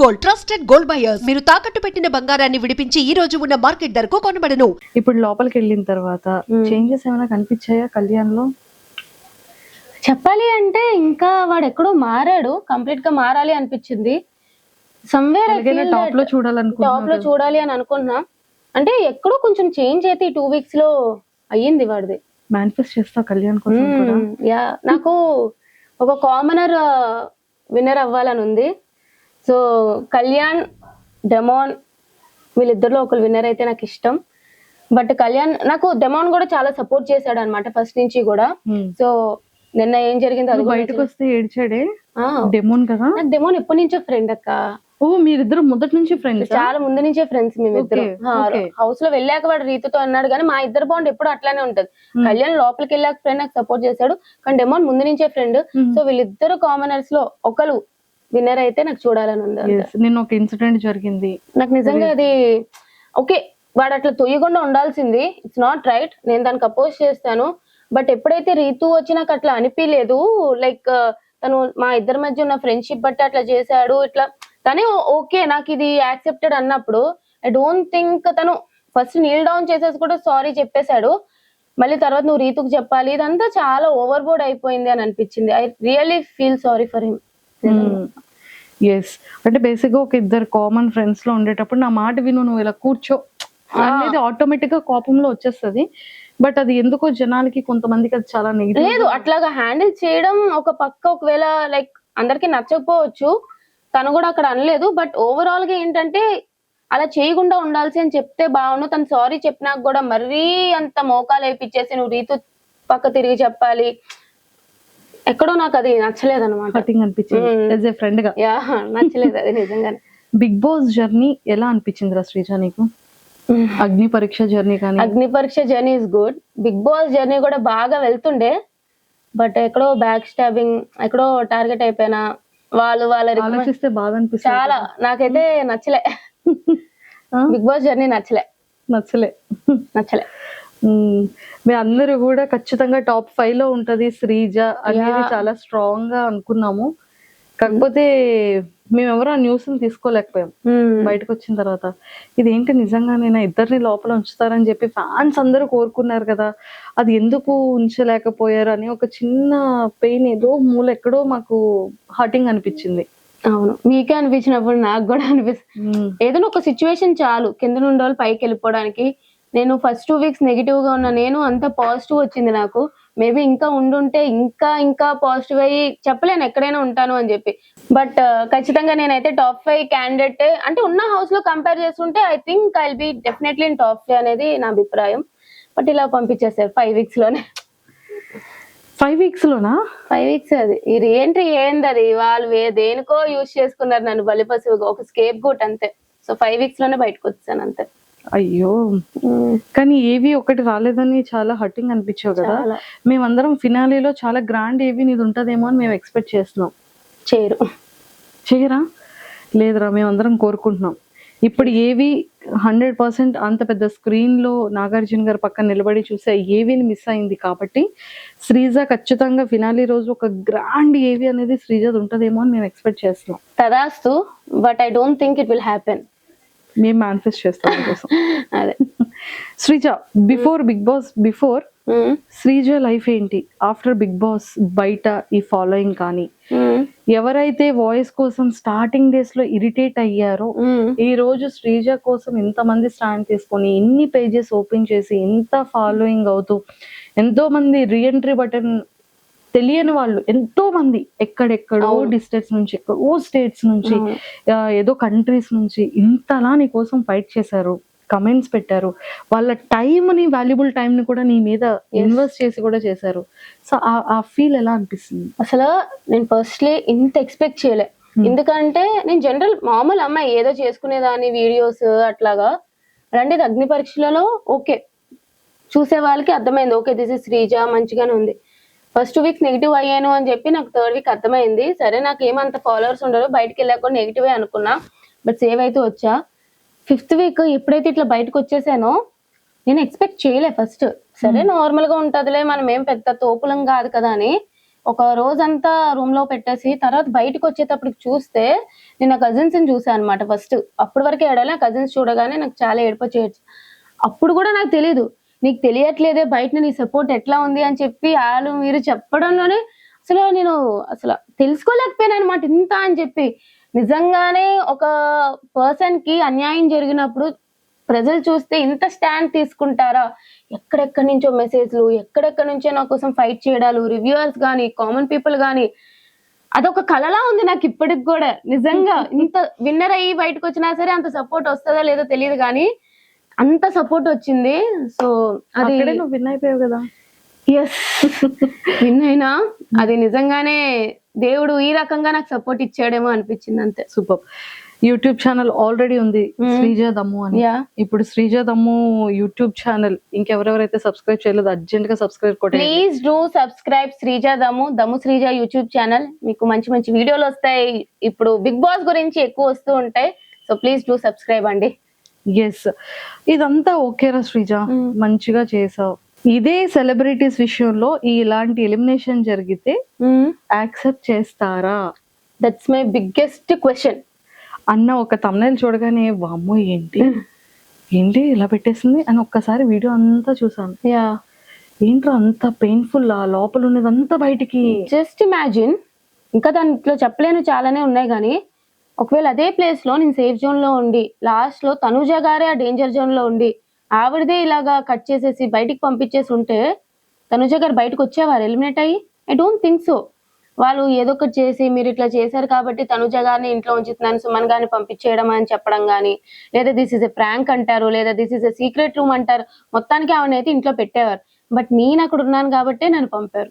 Gold, trusted gold buyers. మీరు తాకట్టు పెట్టిన బంగారాన్ని విడిపించి ఈ రోజు ఉన్న మార్కెట్ ధరకు కొనబడను. ఇప్పుడు లోపలికి వెళ్ళిన తర్వాత చేంజెస్ ఏమైనా కనిపించాయా కళ్యాణ్ లో? చెప్పాలి అంటే ఇంకా వాడు ఎక్కడో మారాడు, కంప్లీట్ గా మారాలి అనిపించింది. సమ్వేర్ టాప్ లో చూడాలి అని అనుకున్నా. అంటే ఎక్కడో కొంచెం చేంజ్ అయితే ఈ 2 weeks లో అయ్యింది వాడిది. మేనిఫెస్ట్ చేస్తా కళ్యాణ్ కోసం కూడా. యా, నాకు ఒక కామనర్ విన్నర్ అవ్వాలని ఉంది. సో కళ్యాణ్, డెమాన్ వీళ్ళిద్దరిలో ఒకరు విన్నర్ అయితే నాకు ఇష్టం. బట్ కళ్యాణ్, నాకు డెమాన్ కూడా చాలా సపోర్ట్ చేశాడు అనమాట ఫస్ట్ నుంచి కూడా. సో నిన్న ఏం జరిగిందో అది బయటకు వస్తే ఏడ్చాడే డెమోన్ కదా. నాకు డెమాన్ ఎప్పటి నుంచో ఫ్రెండ్ అక్క. ఓ, మీరిద్దరు మొదటి నుంచి ఫ్రెండ్స్? చాలా ముందు నుంచే ఫ్రెండ్స్ మేమిద్దరు. హౌస్ లో వెళ్ళాక వాడు రీతుతో అన్నాడు కానీ మా ఇద్దరు బాండ్ ఎప్పుడు అట్లానే ఉంటది. కళ్యాణ్ లోపలికి వెళ్ళాక ఫ్రెండ్ నాకు సపోర్ట్ చేశాడు, కానీ డెమాన్ ముందు నుంచే ఫ్రెండ్. సో వీళ్ళిద్దరు కామనర్స్ లో ఒకరు విన్నర్ అయితే నాకు చూడాలని ఉంది. నిన్న ఒక ఇన్సిడెంట్ జరిగింది, నాకు నిజంగా అది ఓకే, వాడు అట్లా తొయ్యకుండా ఉండాల్సింది. ఇట్స్ నాట్ రైట్, నేను దానికి అపోజ్ చేస్తాను. బట్ ఎప్పుడైతే రీతు వచ్చి నాకు అట్లా అనిపించలేదు, లైక్ తను మా ఇద్దరి మధ్య ఉన్న ఫ్రెండ్షిప్ బట్టి అట్లా చేశాడు ఇట్లా, కానీ ఓకే నాకు ఇది యాక్సెప్టెడ్ అన్నప్పుడు ఐ డోంట్ థింక్ తను ఫస్ట్ నీల్ డౌన్ చేసేసి కూడా సారీ చెప్పేశాడు. మళ్ళీ తర్వాత నువ్వు రీతుకు చెప్పాలి, ఇదంతా చాలా ఓవర్ బోర్డ్ అయిపోయింది అని అనిపించింది. I really feel sorry for him. Yes, అంటే బేసిక్ గా ఒక ఇద్దరు కామన్ ఫ్రెండ్స్ లో ఉండేటప్పుడు నా మాట విను, నువ్వు ఇలా కూర్చో అనేది ఆటోమేటిక్ గా కోపంలో వచ్చేస్తుంది. బట్ అది ఎందుకో జనాలకి కొంతమందికి అది చాలా నెగిటివ్. లేదు, అట్లాగా హ్యాండిల్ చేయడం ఒక పక్క ఒకవేళ లైక్ అందరికి నచ్చకపోవచ్చు, తను కూడా అక్కడ అనలేదు. బట్ ఓవరాల్ గా ఏంటంటే అలా చేయకుండా ఉండాల్సి అని చెప్తే బాగుండు. తను సారీ చెప్పినాక కూడా మరీ అంత మోకాలు వేపిచ్చేసి నువ్వు రీతు పక్క తిరిగి చెప్పాలి, ఎక్కడో నాకు అది నచ్చలేదు అనమాట. ఫ్రెండ్ గా నచ్చలేదు అది నిజంగానే. బిగ్ బాస్ జర్నీ ఎలా అనిపించింది రా శ్రీజ నీకు? అగ్ని పరీక్ష జర్నీ కానీ? Agni Pariksha journey is good. Bigg Boss journey కూడా బాగా వెళ్తుండే, బట్ ఎక్కడో బ్యాక్ స్టాబింగ్, ఎక్కడో టార్గెట్ అయిపోయినా. వాళ్ళు ఆలోచిస్తే బాగా అనిపిస్తుంది చాలా. నాకైతే నచ్చలే బిగ్ బాస్ జర్నీ, నచ్చలే. మీ అందరూ కూడా ఖచ్చితంగా టాప్ 5 లో ఉంటది శ్రీజ అనేది చాలా స్ట్రాంగ్ గా అనుకున్నాము. కాకపోతే మేమెవరూ ఆ న్యూస్ తీసుకోలేకపోయాం బయటకు వచ్చిన తర్వాత. ఇదేంటి నిజంగానైనా ఇద్దరిని లోపల ఉంచుతారని చెప్పి ఫ్యాన్స్ అందరూ కోరుకున్నారు కదా, అది ఎందుకు ఉంచలేకపోయారు అని ఒక చిన్న పెయిన్ ఏదో మూల ఎక్కడో మాకు హర్టింగ్ అనిపించింది. అవును, మీకే అనిపించినప్పుడు నాకు కూడా అనిపిస్తుంది. ఏదైనా ఒక సిచ్యువేషన్ చాలు కింద నుండి వాళ్ళు పైకి వెళ్ళిపోవడానికి. నేను ఫస్ట్ 2 weeks నెగిటివ్ గా ఉన్నా, నేను అంత పాజిటివ్ వచ్చింది నాకు. మేబీ ఇంకా ఉండుంటే ఇంకా పాజిటివ్ అయ్యి చెప్పలేను ఎక్కడైనా ఉంటాను అని చెప్పి. బట్ ఖచ్చితంగా నేనైతే టాప్ 5 క్యాండిడేట్. అంటే ఉన్న హౌస్ లో కంపేర్ చేసుకుంటే I think I will be definitely in top 5 అనేది నా అభిప్రాయం. బట్ ఇలా పంపించేసారు 5 weeks లోనే. 5 weeks లోనా? 5 weeks అది ఈ రీఎంట్రీ ఏంది, అది వాళ్ళు దేనికో యూజ్ చేసుకున్నారు నన్ను బలిపశువుగా, ఒక స్కేప్ గోట్ అంతే. సో 5 weeks లోనే బయటకు వచ్చాను అంతే. అయ్యో, కానీ ఏవి ఒకటి రాలేదని చాలా హర్టింగ్ అనిపించావు కదా. మేమందరం ఫినాలీలో చాలా గ్రాండ్ ఏవి నీది ఉంటదేమో అని మేము ఎక్స్పెక్ట్ చేస్తున్నాం. చేయరా? లేదురా, మేమందరం కోరుకుంటున్నాం. ఇప్పుడు ఏవి 100% అంత పెద్ద స్క్రీన్ లో నాగార్జున గారు పక్కన నిలబడి చూసే ఏవిని మిస్ అయింది కాబట్టి శ్రీజ ఖచ్చితంగా ఫినాలీ రోజు ఒక గ్రాండ్ ఏవి అనేది శ్రీజది ఉంటదేమో అని మేము ఎక్స్పెక్ట్ చేస్తున్నాం. తదాస్తు, but I don't think it will happen. మేము మేనిఫెస్ట్ చేస్తాం కోసం. అదే శ్రీజ, బిఫోర్ శ్రీజ లైఫ్ ఏంటి, ఆఫ్టర్ బిగ్ బాస్ బయట ఈ ఫాలోయింగ్ కానీ, ఎవరైతే వాయిస్ కోసం స్టార్టింగ్ డేస్ లో ఇరిటేట్ అయ్యారో ఈ రోజు శ్రీజ కోసం ఎంతమంది స్టాండ్ తీసుకొని ఎన్ని పేజెస్ ఓపెన్ చేసి ఎంత ఫాలోయింగ్ అవుతూ ఎంతో మంది రీఎంట్రీ బటన్ తెలియని వాళ్ళు ఎంతో మంది ఎక్కడెక్కడో డిస్ట్రిక్ట్స్ నుంచి, ఎక్కడో స్టేట్స్ నుంచి, ఏదో కంట్రీస్ నుంచి ఇంతలా నీ కోసం ఫైట్ చేశారు, కమెంట్స్ పెట్టారు, వాళ్ళ టైంని, వాల్యుబుల్ టైంని కూడా నీ మీద ఇన్వెస్ట్ చేసి కూడా చేశారు. సో ఆ ఫీల్ ఎలా అనిపిస్తుంది? అసలు నేను ఫస్ట్లీ ఇంత ఎక్స్పెక్ట్ చేయలే. ఎందుకంటే నేను జనరల్ మామూలు అమ్మాయి, ఏదో చేసుకునేదాన్ని వీడియోస్ అట్లాగా. అలాంటిది అగ్ని పరీక్షలలో ఓకే చూసే వాళ్ళకి అర్థమైంది, ఓకే దిస్ ఇస్ శ్రీజ మంచిగానే ఉంది. ఫస్ట్ 2 weeks నెగిటివ్ అయ్యాను అని చెప్పి నాకు 3rd week అర్థమైంది. సరే, నాకు ఏమంత ఫాలోవర్స్ ఉండరు, బయటకు వెళ్ళాక కూడా నెగిటివే అనుకున్నా, బట్ సేవ్ అయితే వచ్చా. 5th week ఎప్పుడైతే ఇట్లా బయటకు వచ్చేసానో నేను ఎక్స్పెక్ట్ చేయలే ఫస్ట్. సరే నార్మల్ గా ఉంటదిలే, మనం ఏం పెద్ద తోపులం కాదు కదా అని. ఒక రోజంతా రూమ్ లో పెట్టేసి తర్వాత బయటకు వచ్చేటప్పటికి చూస్తే నేను నా కజిన్స్ ని చూసాను అనమాట. ఫస్ట్ అప్పటి వరకు ఏడాలి, కజిన్స్ చూడగానే నాకు చాలా ఏడుపు వచ్చేయచ్చు. అప్పుడు కూడా నాకు తెలియదు, నీకు తెలియట్లేదే బయట నీ సపోర్ట్ ఎట్లా ఉంది అని చెప్పి వాళ్ళు మీరు చెప్పడంలోనే నేను అసలు తెలుసుకోలేకపోయాను అనమాట ఇంత అని చెప్పి. నిజంగానే ఒక పర్సన్ కి అన్యాయం జరిగినప్పుడు ప్రజలు చూస్తే ఇంత స్టాండ్ తీసుకుంటారా? ఎక్కడెక్కడి నుంచో మెసేజ్లు, ఎక్కడెక్కడి నుంచో నా కోసం ఫైట్ చేయడాలు, రివ్యూవర్స్ గానీ, కామన్ పీపుల్ గానీ, అదొక కలలా ఉంది నాకు ఇప్పటికి కూడా. నిజంగా ఇంత విన్నర్ అయ్యి బయటకు వచ్చినా సరే అంత సపోర్ట్ వస్తుందా లేదో తెలియదు కానీ అంత సపోర్ట్ వచ్చింది. సో అది నువ్వు విన్ అయిపోయావు కదా. ఎస్, విన్ అయినా అది నిజంగానే దేవుడు ఈ రకంగా నాకు సపోర్ట్ ఇచ్చాడేమో అనిపించింది అంతే. సూపర్. యూట్యూబ్ ఛానల్ ఆల్రెడీ ఉంది శ్రీజ దమ్ము అని. ఇప్పుడు శ్రీజ దమ్ము యూట్యూబ్ ఛానల్ ఇంకెవరెవరైతే సబ్స్క్రైబ్ చేయలేదు అర్జెంట్ గా సబ్స్క్రైబ్ కొట్టండి. ప్లీజ్ డూ సబ్స్క్రైబ్ శ్రీజ దమ్ము శ్రీజ యూట్యూబ్ ఛానల్. మీకు మంచి మంచి వీడియోలు వస్తాయి. ఇప్పుడు బిగ్ బాస్ గురించి ఎక్కువ వస్తూ ఉంటాయి. సో ప్లీజ్ డూ సబ్స్క్రైబ్ అండి. ఎస్, ఇదంతా ఓకేరా శ్రీజ, మంచిగా చేసావు. ఇదే సెలబ్రిటీస్ విషయంలో ఇలాంటి ఎలిమినేషన్ జరిగితే యాక్సెప్ట్ చేస్తారా? దట్స్ మై బిగ్గెస్ట్ క్వశ్చన్ అన్న ఒక తమ్నైల్ చూడగానే వామ్మో ఏంటి ఇలా పెట్టేసింది అని ఒక్కసారి వీడియో అంతా చూసాను. ఏంట్రా అంత పెయిన్ఫుల్, ఆ లోపల ఉన్నదంతా బయటికి. జస్ట్ ఇమాజిన్, ఇంకా దాంట్లో చెప్పలేను చాలానే ఉన్నాయి కానీ ఒకవేళ అదే ప్లేస్ లో నేను సేఫ్ జోన్ లో ఉండి లాస్ట్ లో తనుజ గారే ఆ డేంజర్ జోన్ లో ఉండి ఆవిడదే ఇలాగా కట్ చేసేసి బయటికి పంపించేసి ఉంటే తనుజ గారు బయటకు వచ్చేవారు ఎలిమినేట్ అయ్యి? I don't think so. వాళ్ళు ఏదో ఒకటి చేసి మీరు ఇట్లా చేశారు కాబట్టి తనుజ గారిని ఇంట్లో ఉంచుతున్నాను, సుమన్ గారిని పంపించేయడం అని చెప్పడం కానీ, లేదా దిస్ ఇస్ ఎ ప్రాంక్ అంటారు, లేదా this is a secret room అంటారు. మొత్తానికి ఆవిడ అయితే ఇంట్లో పెట్టేవారు. బట్ నేను అక్కడ ఉన్నాను కాబట్టి నన్ను పంపారు.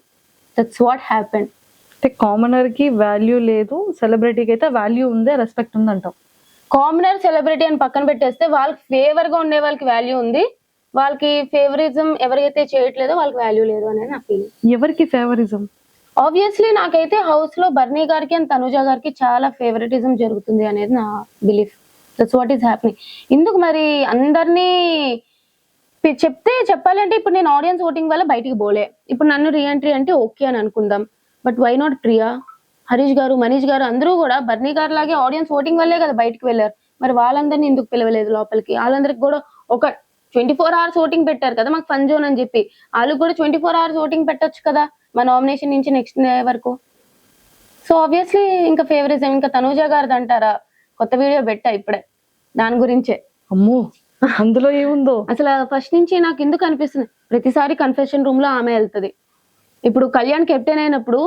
That's what happened. అంటే కామనర్ కి వాల్యూ లేదు, సెలబ్రిటీకి అయితే వాల్యూ ఉంది, రెస్పెక్ట్ ఉంది అంటాం. కామనర్ సెలబ్రిటీ అని పక్కన పెట్టేస్తే వాళ్ళకి ఫేవర్ గా ఉండే వాళ్ళకి వాల్యూ ఉంది, వాళ్ళకి ఫేవరిజం ఎవరైతే చేయట్లేదో వాళ్ళకి వాల్యూ లేదు అనేది నా ఫీలింగ్. ఎవరికి ఫేవరిజం? ఆబ్వియస్లీ నాకైతే హౌస్ లో బర్నీ గారికి అండ్ తనుజ గారికి చాలా ఫేవరెటిజం జరుగుతుంది అనేది నా belief. That's what is happening. ఎందుకు మరి అందరినీ చెప్పాలంటే ఇప్పుడు నేను ఆడియన్స్ ఓటింగ్ వల్ల బయటికి పోలే, ఇప్పుడు నన్ను రీఎంట్రీ అంటే ఓకే అని అనుకుందాం. But why not Priya, Harish గారు, మనీష్ గారు అందరూ కూడా బర్నీ గారు లాగే ఆడియన్స్ ఓటింగ్ వల్లే కదా బయటకు వెళ్ళారు. మరి వాళ్ళందరినీ ఎందుకు పిలవలేదు లోపలికి? వాళ్ళందరికి కూడా ఒక 24 hours ఓటింగ్ పెట్టారు కదా మాకు ఫన్ జోన్ అని చెప్పి, వాళ్ళకి కూడా 24 hours ఓటింగ్ పెట్టొచ్చు కదా మా నామినేషన్ నుంచి నెక్స్ట్ డే వరకు. సో ఆబ్వియస్లీ ఇంకా ఫేవరిజం ఇంకా తనూజ గారిది అంటారా? కొత్త వీడియో పెట్టా ఇప్పుడే దాని గురించే. అమ్మో, అందులో ఏముందో అసలు ఫస్ట్ నుంచి నాకు ఎందుకు అనిపిస్తుంది, ప్రతిసారి కన్ఫెషన్ రూమ్ లో ఆమె వెళ్తుంది. ఇప్పుడు కళ్యాణ్ కెప్టెన్ అయినప్పుడు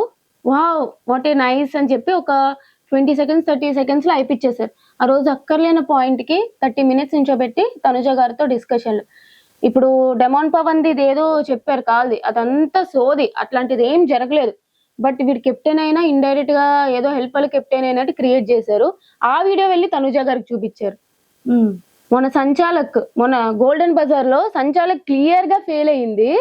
వావ్ వాట్ ఏ నైస్ అని చెప్పి ఒక 20 seconds 30 seconds లో అయిపిచ్చేసారు. ఆ రోజు అక్కర్లేని పాయింట్ కి 30 minutes నించోబెట్టి తనుజ గారితో డిస్కషన్లు. ఇప్పుడు డెమాన్ పవన్ ది ఏదో చెప్పారు కాల్ది, అదంతా సోది, అట్లాంటిది ఏం జరగలేదు. బట్ వీడు కెప్టెన్ అయినా ఇండైరెక్ట్ గా ఏదో హెల్ప్ వాళ్ళు కెప్టెన్ అయినట్టు క్రియేట్ చేశారు. ఆ వీడియో వెళ్ళి తనుజ గారికి చూపించారు. మొన్న గోల్డెన్ బజార్ లో సంచాలక్ క్లియర్ గా ఫెయిల్ అయింది.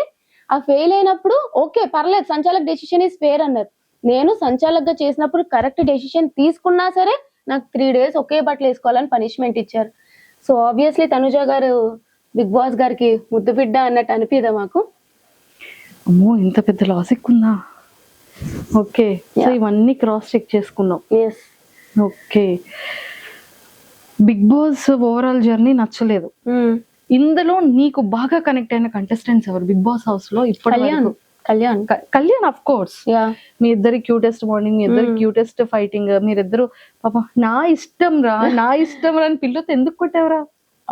ఆ ఫెయిల్ అయినప్పుడు ఓకే పర్లేదు, సంచాలక్ డెసిషన్ ఈస్ ఫేర్ అన్నారు. నేను సంచాలక్ గా చేసినప్పుడు కరెక్ట్ డెసిషన్ తీసుకున్నా సరే నాకు 3 days ఒకే బట్టలు వేసుకోవాలని పనిష్మెంట్ ఇచ్చారు. సో ఆబ్వియస్లీ తనుజ గారు బిగ్ బాస్ గారికి ముద్దు బిడ్డ అన్నట్టు అనిపిదా మాకు? అమ్మో, ఇంత పెద్ద లాజిక్ ఉందా? ఓకే, సో ఇవన్నీ క్రాస్ చెక్ చేసుకున్నాం. Yes. Okay, Bigg Boss overall journey నచ్చలేదు. ఇందులో నీకు బాగా కనెక్ట్ అయిన కంటెస్టెంట్స్ ఎవరు బిగ్ బాస్ హౌస్ లో? ఇప్పుడు కళ్యాణ్ ఆఫ్ కోర్స్. మీ ఇద్దరి క్యూటెస్ట్ మార్నింగ్, మీ ఇద్దరి క్యూటెస్ట్ ఫైటింగ్, మీరిద్దరు పాప నా ఇష్టం రా అని పిల్లతో ఎందుకు కొట్టావరా?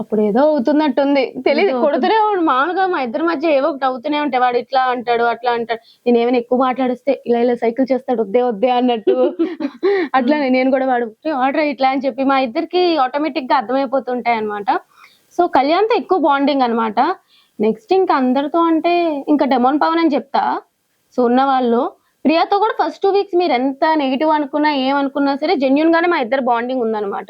అప్పుడు ఏదో అవుతున్నట్టుంది, తెలియదు, కొడుతూనే మామూలుగా మా ఇద్దరి మధ్య ఏవో ఒకటి అవుతూనే ఉంటాయి. వాడు ఇట్లా అంటాడు అట్లా అంటాడు, నేను ఏమైనా ఎక్కువ మాట్లాడిస్తే ఇలా సైకిల్ చేస్తాడు వద్దే అన్నట్టు. అట్లానే నేను కూడా వాడు ఆర్డర్ ఇట్లా అని చెప్పి మా ఇద్దరికి ఆటోమేటిక్ గా అర్థమైపోతుంటాయి అనమాట. సో కళ్యాణ్తో ఎక్కువ బాండింగ్ అనమాట. నెక్స్ట్ ఇంకా అందరితో అంటే ఇంకా డెమాన్ పవన్ అని చెప్తా. సో ఉన్న వాళ్ళు ప్రియాతో కూడా ఫస్ట్ 2 weeks మీరు ఎంత నెగిటివ్ అనుకున్నా ఏమనుకున్నా సరే జెన్యున్ గానే మా ఇద్దరు బాండింగ్ ఉందన్నమాట.